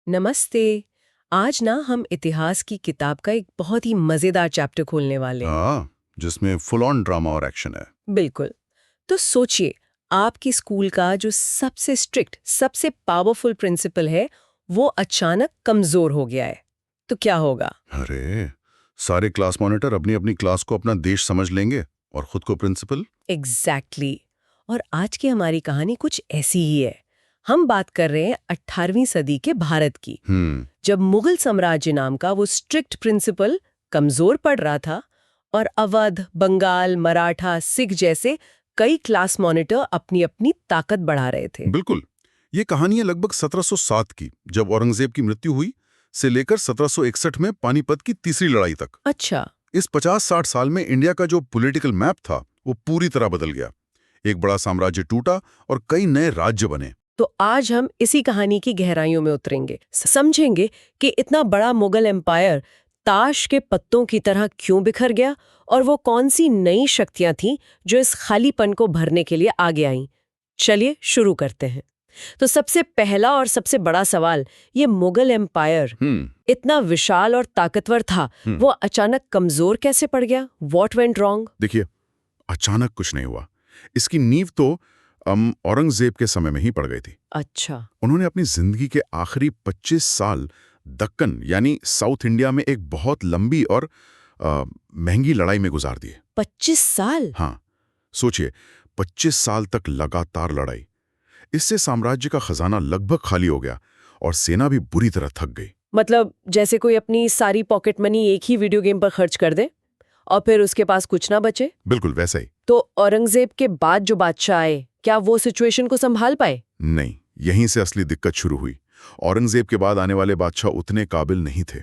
नमस्ते। आज ना हम इतिहास की किताब का एक बहुत ही मजेदार चैप्टर खोलने वाले हैं। हाँ, जिसमें फुल ऑन ड्रामा और एक्शन है। बिल्कुल। तो सोचिए, आपकी स्कूल का जो सबसे स्ट्रिक्ट, सबसे पावरफुल प्रिंसिपल है, वो अचानक कमजोर हो गया है। तो क्या होगा? अरे, सारे क्लास मॉनिटर अपनी अपनी क्लास को अपना देश समझ लेंगे और खुद को प्रिंसिपल। एग्जैक्टली। और आज की हमारी कहानी कुछ ऐसी ही है। हम बात कर रहे हैं 18वीं सदी के भारत की, जब मुगल साम्राज्य नाम का वो स्ट्रिक्ट प्रिंसिपल कमजोर पड़ रहा था और अवध, बंगाल, मराठा, सिख जैसे कई क्लास मॉनिटर अपनी अपनी ताकत बढ़ा रहे थे। बिल्कुल। ये कहानी है लगभग 1707 की, जब औरंगजेब की मृत्यु हुई, से लेकर 1761 में पानीपत की तीसरी लड़ाई तक। अच्छा। इस 50-60 साल में इंडिया का जो पॉलिटिकल मैप था, वो पूरी तरह बदल गया। एक बड़ा साम्राज्य टूटा और कई नए राज्य बने। तो आज हम इसी कहानी की गहराइयों में उतरेंगे, समझेंगे कि इतना बड़ा मुगल एम्पायर ताश के पत्तों की तरह क्यों बिखर गया और वो कौन सी नई शक्तियां थीं जो इस खालीपन को भरने के लिए आगे आईं। चलिए शुरू करते हैं। तो सबसे पहला और सबसे बड़ा सवाल, ये मुगल एम्पायर इतना विशाल और ताकतवर था, वो अचानक कमजोर कैसे पड़ गया? What went wrong? देखिए, अचानक कुछ नहीं हुआ। इसकी नींव तो औरंगजेब के समय में ही पड़ गई थी। अच्छा। उन्होंने अपनी जिंदगी के आखिरी 25 साल दक्कन यानी साउथ इंडिया में एक बहुत लंबी और महंगी लड़ाई में गुजार दिए। 25 साल? हाँ, सोचिए, 25 साल तक लगातार लड़ाई। इससे साम्राज्य का खजाना लगभग खाली हो गया और सेना भी बुरी तरह थक गई। मतलब जैसे कोई अपनी सारी पॉकेट मनी एक ही वीडियो गेम पर खर्च कर दे और फिर उसके पास कुछ ना बचे। बिल्कुल वैसा ही। तो औरंगजेब के बाद जो बादशाह आए, क्या वो सिचुएशन को संभाल पाए? नहीं, यहीं से असली दिक्कत शुरू हुई। औरंगजेब के बाद आने वाले बादशाह उतने काबिल नहीं थे।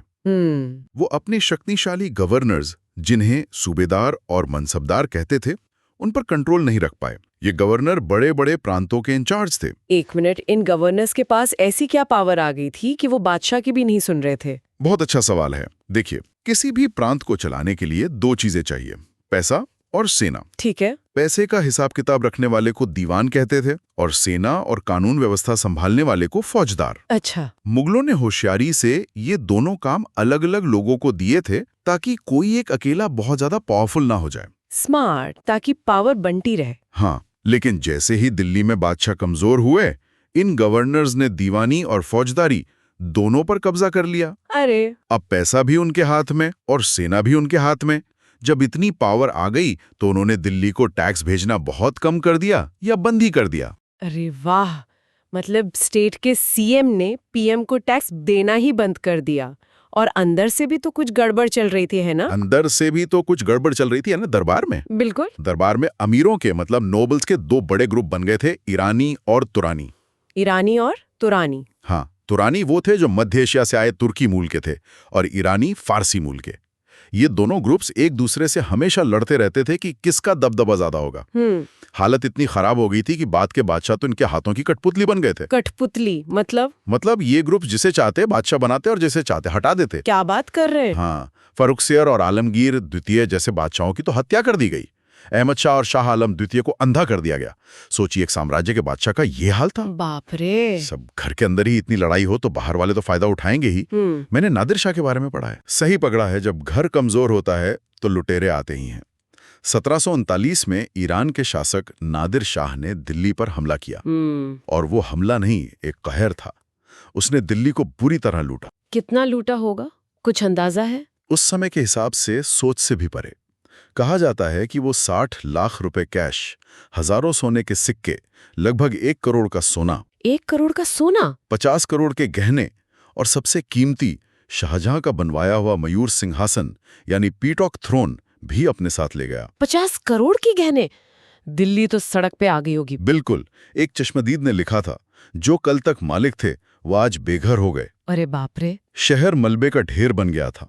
वो अपने शक्तिशाली गवर्नर्स, जिन्हें सूबेदार और मनसबदार कहते थे, उन पर कंट्रोल नहीं रख पाए। ये गवर्नर बड़े बड़े प्रांतों के इंचार्ज थे। एक मिनट, इन गवर्नर्स के पास ऐसी क्या पावर आ गई थी कि वो बादशाह की भी नहीं सुन रहे थे? बहुत अच्छा सवाल है। देखिए, किसी भी प्रांत को चलाने के लिए दो चीजें चाहिए, पैसा और सेना। ठीक है। पैसे का हिसाब किताब रखने वाले को दीवान कहते थे और सेना और कानून व्यवस्था संभालने वाले को फौजदार। अच्छा। मुगलों ने होशियारी से ये दोनों काम अलग अलग लोगों को दिए थे, ताकि कोई एक अकेला बहुत ज्यादा पावरफुल ना हो जाए। स्मार्ट, ताकि पावर बंटी रहे। हाँ, लेकिन जैसे ही दिल्ली में बादशाह कमजोर हुए, इन गवर्नर्स ने दीवानी और फौजदारी दोनों पर कब्जा कर लिया। अरे। अब पैसा भी उनके हाथ में और सेना भी उनके हाथ में। जब इतनी पावर आ गई तो उन्होंने दिल्ली को टैक्स भेजना बहुत कम कर दिया या बंद ही कर दिया। अरे वाह, मतलब स्टेट के सीएम ने पीएम को टैक्स देना ही बंद कर दिया। और अंदर से भी तो कुछ गड़बड़ चल रही थी, है ना? अंदर से भी तो कुछ गड़बड़ चल रही थी, है ना, दरबार में। बिल्कुल। दरबार में अमीरों के मतलब नोबल्स के दो बड़े ग्रुप बन गए थे, ईरानी और तुरानी। ईरानी और तुरानी? हाँ, तुरानी वो थे जो मध्य एशिया से आए तुर्की मूल के थे और ईरानी फारसी मूल के। ये दोनों ग्रुप्स एक दूसरे से हमेशा लड़ते रहते थे कि किसका दबदबा ज्यादा होगा। हालत इतनी खराब हो गई थी कि बाद के बादशाह तो इनके हाथों की कठपुतली बन गए थे। कठपुतली मतलब ये ग्रुप जिसे चाहते बादशाह बनाते और जिसे चाहते हटा देते। क्या बात कर रहे हैं? हाँ, फर्रुखसियर और आलमगीर द्वितीय जैसे बादशाहों की तो हत्या कर दी गई। अहमद शाह और शाह आलम द्वितीय को अंधा कर दिया गया। सोचिए, एक साम्राज्य के बादशाह का ये हाल था। बाप रे। सब घर के अंदर ही इतनी लड़ाई हो तो बाहर वाले तो फायदा उठाएंगे ही। मैंने नादिर शाह के बारे में पढ़ा है। सही पकड़ा है, जब घर कमजोर होता है तो लुटेरे आते ही हैं। 1739 में ईरान के शासक नादिर शाह ने दिल्ली पर हमला किया। और वो हमला नहीं, एक कहर था। उसने दिल्ली को बुरी तरह लूटा। कितना लूटा होगा, कुछ अंदाजा है? उस समय के हिसाब से सोच से भी परे। कहा जाता है कि वो 60 लाख रुपए कैश, हजारों सोने के सिक्के, लगभग 1 करोड़ का सोना, 1 करोड़ का सोना, 50 करोड़ के गहने और सबसे कीमती शाहजहां का बनवाया हुआ मयूर सिंहासन यानी पीटॉक थ्रोन भी अपने साथ ले गया। 50 करोड़ के गहने? दिल्ली तो सड़क पे आ गई होगी। बिल्कुल। एक चश्मदीद ने लिखा था, जो कल तक मालिक थे वो आज बेघर हो गए। अरे बाप रे। शहर मलबे का ढेर बन गया था।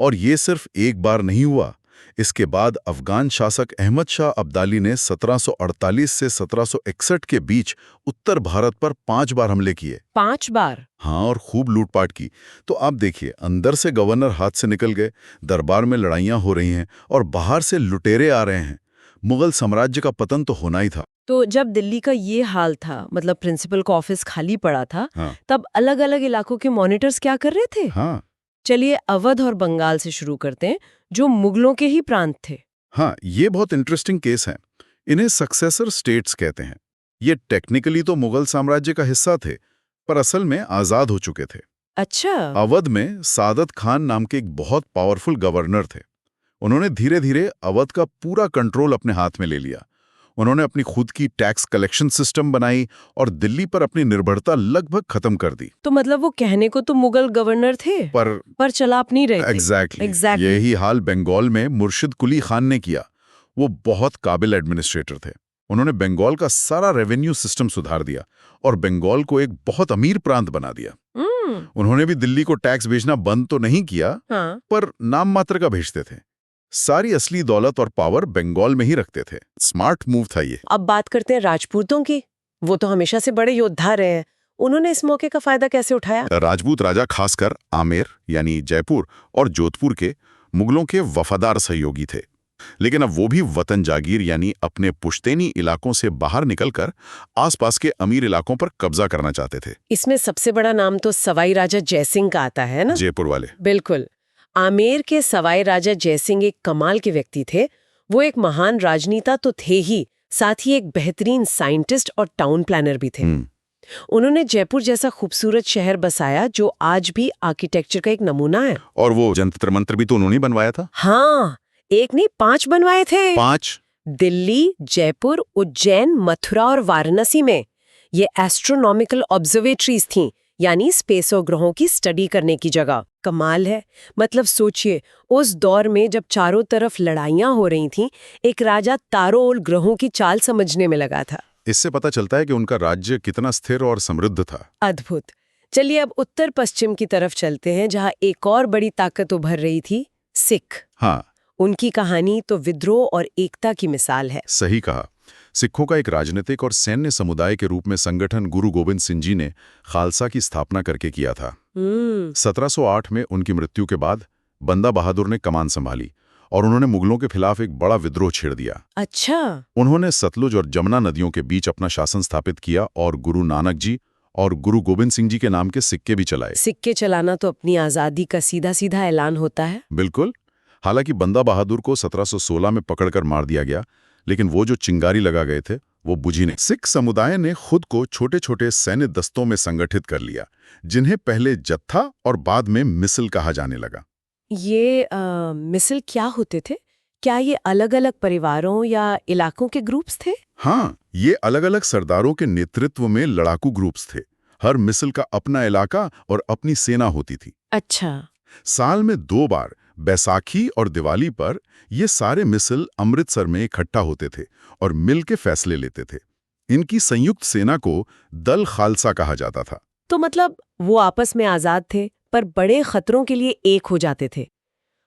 और ये सिर्फ एक बार नहीं हुआ। इसके बाद अफगान शासक अहमद शाह अब्दाली ने 1748 से 1761 के बीच उत्तर भारत पर 5 बार हमले किए। 5 बार? हाँ, और खूब लूटपाट की। तो आप देखिए, अंदर से गवर्नर हाथ से निकल गए, दरबार में लड़ाइयां हो रही हैं और बाहर से लुटेरे आ रहे हैं। मुगल साम्राज्य का पतन तो होना ही था। तो जब दिल्ली का ये हाल था, मतलब प्रिंसिपल का ऑफिस खाली पड़ा था, हाँ। तब अलग अलग इलाकों के मॉनिटर्स क्या कर रहे थे? हाँ। चलिए अवध और बंगाल से शुरू करते हैं, जो मुगलों के ही प्रांत थे। हाँ, ये बहुत इंटरेस्टिंग केस है। इन्हें सक्सेसर स्टेट्स कहते हैं। ये टेक्निकली तो मुगल साम्राज्य का हिस्सा थे, पर असल में आजाद हो चुके थे। अच्छा। अवध में सादत खान नाम के एक बहुत पावरफुल गवर्नर थे। उन्होंने धीरे धीरे अवध का पूरा कंट्रोल अपने हाथ में ले लिया। उन्होंने अपनी खुद की टैक्स कलेक्शन सिस्टम बनाई और दिल्ली पर अपनी निर्भरता लगभग खत्म कर दी। तो मतलब वो कहने को तो मुगल गवर्नर थे, पर चला नहीं रहे थे। एग्जैक्टली। यही हाल बंगाल में मुर्शिद कुली खान ने किया। वो बहुत काबिल एडमिनिस्ट्रेटर थे। उन्होंने बंगाल का सारा रेवेन्यू सिस्टम सुधार दिया और बंगाल को एक बहुत अमीर प्रांत बना दिया। उन्होंने भी दिल्ली को टैक्स भेजना बंद तो नहीं किया, हाँ। पर नाम मात्र का भेजते थे। सारी असली दौलत और पावर बंगाल में ही रखते थे। स्मार्ट मूव था ये। अब बात करते हैं राजपूतों की। वो तो हमेशा से बड़े योद्धा रहे हैं। उन्होंने इस मौके का फायदा कैसे उठाया? राजपूत राजा खासकर आमेर यानी जयपुर और जोधपुर के मुगलों के वफादार सहयोगी थे। लेकिन अब वो भी वतन जागीर यानी अपने पुश्तैनी इलाकों से बाहर निकलकर आसपास के अमीर इलाकों पर कब्जा करना चाहते थे। इसमें सबसे बड़ा नाम तो सवाई राजा जयसिंह का आता है ना? जयपुर वाले। बिल्कुल। आमेर के सवाई राजा जयसिंह एक कमाल के व्यक्ति थे। वो एक महान राजनीता तो थे ही, साथ ही एक बेहतरीन साइंटिस्ट और टाउन प्लानर भी थे। उन्होंने जयपुर जैसा खूबसूरत शहर बसाया जो आज भी आर्किटेक्चर का एक नमूना है। और वो जंतर मंतर भी तो उन्होंने बनवाया था। हाँ, एक नहीं 5 बनवाए थे। 5? दिल्ली, जयपुर, उज्जैन, मथुरा और वाराणसी में ये एस्ट्रोनॉमिकल ऑब्जर्वेटरीज थीं, यानी स्पेस और ग्रहों की स्टडी करने की जगह। कमाल है। मतलब सोचिए, उस दौर में जब चारों तरफ लड़ाइयां हो रही थीं, एक राजा तारों और ग्रहों की चाल समझने में लगा था। इससे पता चलता है कि उनका राज्य कितना स्थिर और समृद्ध था। अद्भुत। चलिए अब उत्तर पश्चिम की तरफ चलते हैं, जहां एक और बड़ी ताकत उभर रही थी, सिख। हाँ। उनकी कहानी तो विद्रोह और एकता की मिसाल है। सही कहा। सिखों का एक राजनीतिक और सैन्य समुदाय के रूप में संगठन गुरु गोबिंद सिंह जी ने खालसा की स्थापना करके किया था। 1708 में उनकी मृत्यु के बाद बंदा बहादुर ने कमान संभाली और उन्होंने मुगलों के खिलाफ एक बड़ा विद्रोह छेड़ दिया। अच्छा। उन्होंने सतलुज और जमुना नदियों के बीच अपना शासन स्थापित किया और गुरु नानक जी और गुरु गोबिंद सिंह जी के नाम के सिक्के भी चलाए। सिक्के चलाना तो अपनी आजादी का सीधा सीधा ऐलान होता है। बिल्कुल। हालांकि बंदा बहादुर को 1716 में पकड़कर मार दिया गया, लेकिन वो जो चिंगारी लगा गए थे वो बुझी नहीं। सिख समुदाय ने खुद को छोटे छोटे सैन्य दस्तों में संगठित कर लिया, जिन्हें पहले जत्था और बाद में मिसल कहा जाने लगा। ये मिसल क्या होते थे? क्या ये अलग अलग परिवारों या इलाकों के ग्रुप्स थे? हाँ, ये अलग अलग सरदारों के नेतृत्व में लड़ाकू ग्रुप्स थे। हर मिसल का अपना इलाका और अपनी सेना होती थी। अच्छा। साल में 2 बार, बैसाखी और दिवाली पर, ये सारे मिसल अमृतसर में इकट्ठा होते थे और मिल के फैसले लेते थे। इनकी संयुक्त सेना को दल खालसा कहा जाता था। तो मतलब वो आपस में आजाद थे, पर बड़े खतरों के लिए एक हो जाते थे।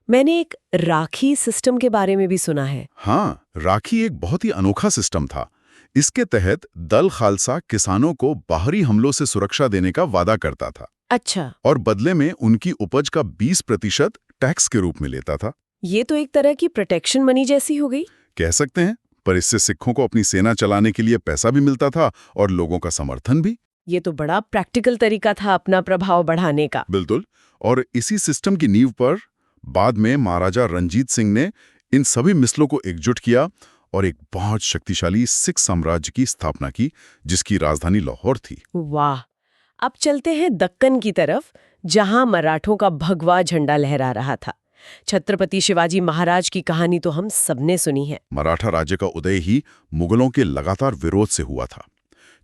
मैंने एक राखी सिस्टम के बारे में भी सुना है। हाँ, राखी एक बहुत ही अनोखा सिस्टम था। इसके तहत दल खालसा किसानों को बाहरी हमलों से सुरक्षा देने का वादा करता था। अच्छा। और बदले में उनकी उपज का 20% टैक्स के रूप में लेता था। ये तो एक तरह की प्रोटेक्शन मनी जैसी हो गई, कह सकते हैं। पर इससे सिखों को अपनी सेना चलाने के लिए पैसा भी मिलता था और लोगों का समर्थन भी। ये तो बड़ा प्रैक्टिकल तरीका था अपना प्रभाव बढ़ाने का। बिल्कुल। और इसी सिस्टम की नींव पर बाद में महाराजा रंजीत सिंह ने इन सभी मिसलों को एकजुट किया और एक बहुत शक्तिशाली सिख साम्राज्य की स्थापना की, जिसकी राजधानी लाहौर थी। वाह। अब चलते हैं दक्कन की तरफ, जहां मराठों का भगवा झंडा लहरा रहा था। छत्रपति शिवाजी महाराज की कहानी तो हम सबने सुनी है। मराठा राज्य का उदय ही मुगलों के लगातार विरोध से हुआ था।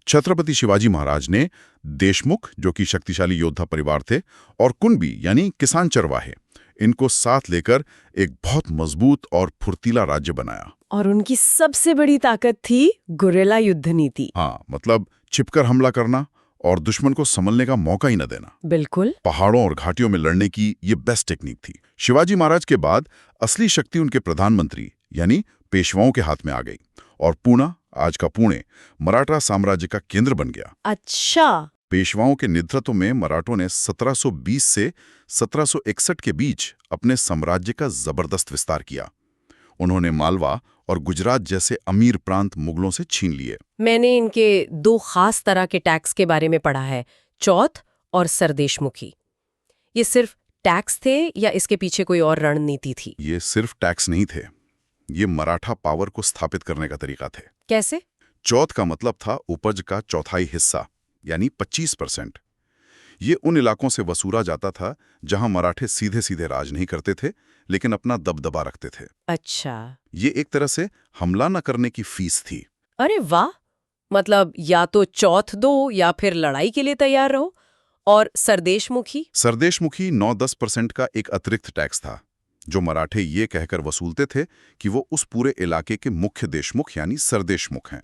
छत्रपति शिवाजी महाराज ने देशमुख, जो कि शक्तिशाली योद्धा परिवार थे, और कुणबी यानी किसान चरवाहे, इनको साथ लेकर एक बहुत मजबूत और फुर्तीला राज्य बनाया। और उनकी सबसे बड़ी ताकत थी गुरिल्ला युद्ध नीति। हाँ, मतलब छिपकर हमला करना और दुश्मन को संभलने का मौका ही न देना। बिल्कुल। पहाड़ों और घाटियों में लड़ने की ये बेस्ट टेक्निक थी। शिवाजी महाराज के बाद असली शक्ति उनके प्रधानमंत्री यानी पेशवाओं के हाथ में आ गई और पूना, आज का पुणे, मराठा साम्राज्य का केंद्र बन गया। अच्छा। पेशवाओं के नेतृत्व में मराठों ने 1720 से 1761 के बीच अपने साम्राज्य का जबरदस्त विस्तार किया। उन्होंने मालवा और गुजरात जैसे अमीर प्रांत मुगलों से छीन लिए। मैंने इनके दो खास तरह के टैक्स के बारे में पढ़ा है, चौथ और सरदेशमुखी। ये सिर्फ टैक्स थे या इसके पीछे कोई और रणनीति थी? ये सिर्फ टैक्स नहीं थे, ये मराठा पावर को स्थापित करने का तरीका थे। कैसे? चौथ का मतलब था उपज का चौथाई हिस्सा, यानी 25%। ये उन इलाकों से वसूला जाता था जहां मराठे सीधे सीधे राज नहीं करते थे, लेकिन अपना दबदबा रखते थे। अच्छा। ये एक तरह से हमला न करने की फीस थी। अरे वाह! मतलब या तो चौथ दो या फिर लड़ाई के लिए तैयार रहो। और सरदेशमुखी? सरदेशमुखी 9-10% का एक अतिरिक्त टैक्स था, जो मराठे ये कहकर वसूलते थे कि वो उस पूरे इलाके के मुख्य देशमुख यानी सरदेशमुख हैं।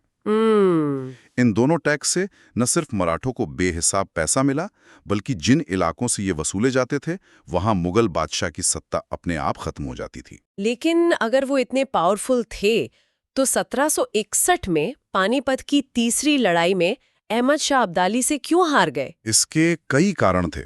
इन दोनों टैक्स से न सिर्फ मराठों को बेहिसाब पैसा मिला, बल्कि जिन इलाकों से ये वसूले जाते थे वहां मुगल बादशाह की सत्ता अपने आप खत्म हो जाती थी। लेकिन अगर वो इतने पावरफुल थे, तो 1761 में पानीपत की तीसरी लड़ाई में अहमद शाह अब्दाली से क्यों हार गए? इसके कई कारण थे।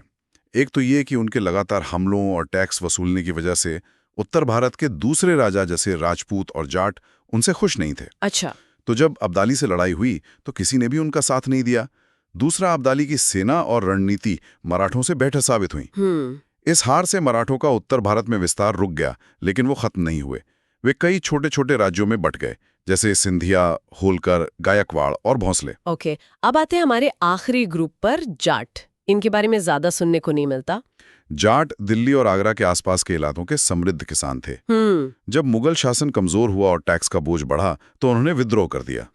एक तो ये कि उनके लगातार हमलों और टैक्स वसूलने की वजह से उत्तर भारत के दूसरे राजा जैसे राजपूत और जाट उनसे खुश नहीं थे। अच्छा। तो जब अब्दाली से लड़ाई हुई तो किसी ने भी उनका साथ नहीं दिया। दूसरा, अब्दाली की सेना और रणनीति मराठों से बेहतर साबित हुई। इस हार से मराठों का उत्तर भारत में विस्तार रुक गया, लेकिन वो खत्म नहीं हुए। वे कई छोटे छोटे राज्यों में बंट गए, जैसे सिंधिया, होलकर, गायकवाड़ और भोंसले। ओके, अब आते हैं हमारे आखिरी ग्रुप पर, जाट। इनके बारे में ज्यादा सुनने को नहीं मिलता। जाट दिल्ली और आगरा के आसपास के इलाकों के समृद्ध किसान थे। जब मुगल शासन कमजोर हुआ और टैक्स का बोझ बढ़ा तो उन्होंने विद्रोह कर दिया।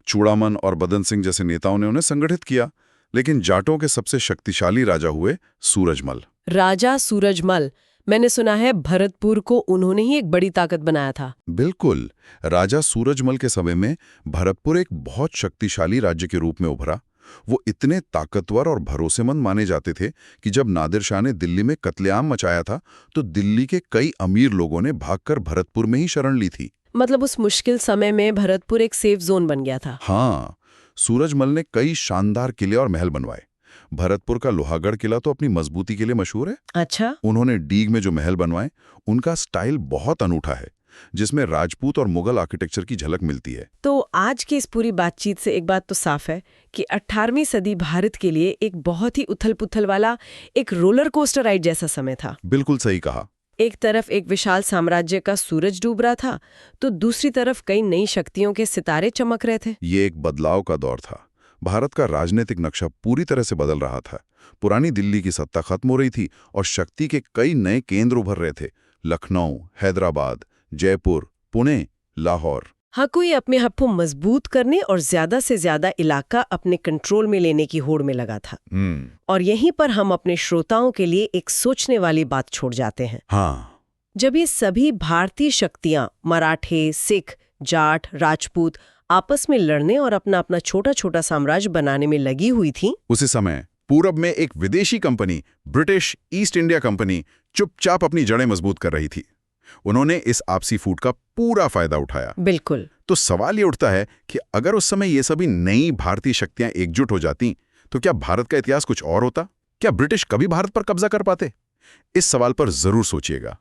चूड़ामन और बदन सिंह जैसे नेताओं ने उन्हें संगठित किया, लेकिन जाटों के सबसे शक्तिशाली राजा हुए सूरजमल। राजा सूरजमल, मैंने सुना है भरतपुर को उन्होंने ही एक बड़ी ताकत बनाया था। बिल्कुल, राजा सूरजमल के समय में भरतपुर एक बहुत शक्तिशाली राज्य के रूप में उभरा। वो इतने ताकतवर और भरोसेमंद माने जाते थे कि जब नादिर शाह ने दिल्ली में कत्लेआम मचाया था तो दिल्ली के कई अमीर लोगों ने भागकर भरतपुर में ही शरण ली थी। मतलब उस मुश्किल समय में भरतपुर एक सेफ जोन बन गया था। हाँ, सूरजमल ने कई शानदार किले और महल बनवाए। भरतपुर का लोहागढ़ किला तो अपनी मजबूती के लिए मशहूर है। अच्छा। उन्होंने डीग में जो महल बनवाए, उनका स्टाइल बहुत अनूठा है, जिसमें राजपूत और मुगल आर्किटेक्चर की झलक मिलती है। तो आज की इस पूरी बातचीत से एक बात तो साफ है कि 18वीं सदी भारत के लिए एक बहुत ही उथल-पुथल वाला, एक रोलर कोस्टर राइड जैसा समय था। बिल्कुल सही कहा। एक तरफ एक विशाल साम्राज्य का सूरज डूब रहा था, तो दूसरी तरफ कई नई शक्तियों के सितारे चमक रहे थे। ये एक बदलाव का दौर था। भारत का राजनीतिक नक्शा पूरी तरह से बदल रहा था। पुरानी दिल्ली की सत्ता खत्म हो रही थी और शक्ति के कई नए केंद्र उभर रहे थे। लखनऊ, हैदराबाद, जयपुर, पुणे, लाहौर। हर कोई अपने आप को मजबूत करने और ज्यादा से ज्यादा इलाका अपने कंट्रोल में लेने की होड़ में लगा था। और यहीं पर हम अपने श्रोताओं के लिए एक सोचने वाली बात छोड़ जाते हैं। हाँ। जब ये सभी भारतीय शक्तियां, मराठे, सिख, जाट, राजपूत, आपस में लड़ने और अपना अपना छोटा छोटा साम्राज्य बनाने में लगी हुई थी, उसी समय पूरब में एक विदेशी company, British east India company, चुपचाप अपनी जड़ें मजबूत कर रही थी। उन्होंने इस आपसी फूट का पूरा फायदा उठाया। बिल्कुल। तो सवाल ये उठता है कि अगर उस समय ये सभी नई भारतीय शक्तियां एकजुट हो जाती तो क्या भारत का इतिहास कुछ और होता? क्या ब्रिटिश कभी भारत पर कब्जा कर पाते? इस सवाल पर जरूर सोचिएगा।